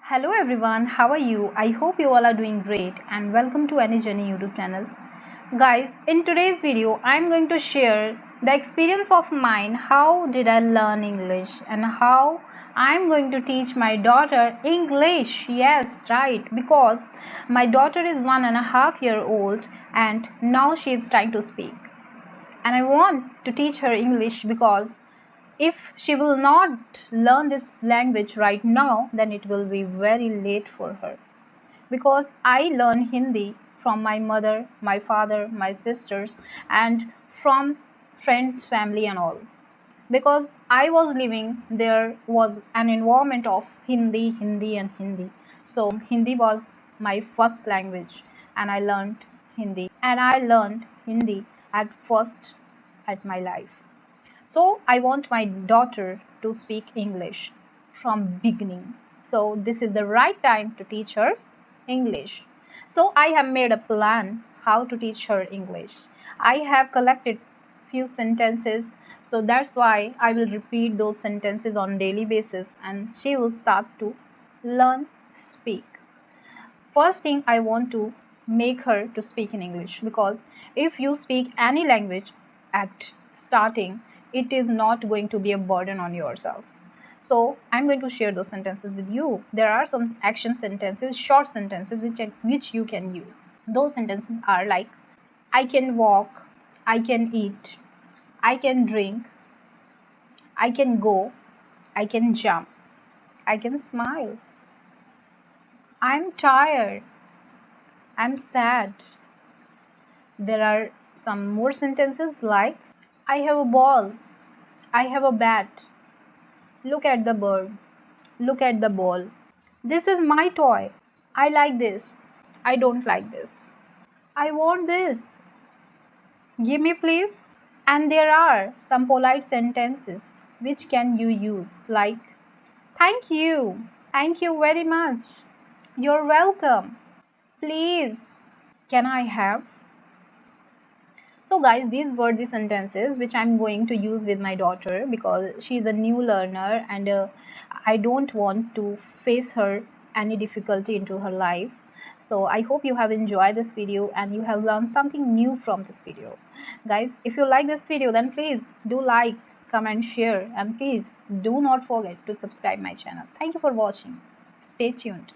Hello everyone, how are you? I hope you all are doing great and welcome to Any Journey YouTube channel. Guys, in today's video, I'm going to share the experience of mine. How did I learn English and how I'm going to teach my daughter English. Yes, right, because my daughter is 1.5 years old and now she is trying to speak. And I want to teach her English because if she will not learn this language right now, then it will be very late for her. Because I learned Hindi from my mother, my father, my sisters, and from friends, family, and all. Because I was living, there was an environment of Hindi, and Hindi. So Hindi was my first language, and I learned Hindi. And I learned Hindi at first at my life. So I want my daughter to speak English from beginning. So this is the right time to teach her English. So I have made a plan how to teach her English. I have collected few sentences, so that's why I will repeat those sentences on daily basis and she will start to learn speak. First thing, I want to make her to speak in English, because if you speak any language at starting, it is not going to be a burden on yourself. So I'm going to share those sentences with you. There are some action sentences, short sentences which you can use. Those sentences are like, I can walk, I can eat, I can drink, I can go, I can jump, I can smile, I'm tired, I'm sad. There are some more sentences like, I have a ball, I have a bat, look at the bird, look at the ball. This is my toy. I like this. I don't like this. I want this. Give me please. And there are some polite sentences which can you use like, thank you. Thank you very much. You're welcome. Please. Can I have? So guys, these were the sentences which I'm going to use with my daughter because she's a new learner and I don't want to face her any difficulty into her life. So I hope you have enjoyed this video and you have learned something new from this video. Guys, if you like this video, then please do like, comment, share, and please do not forget to subscribe my channel. Thank you for watching. Stay tuned.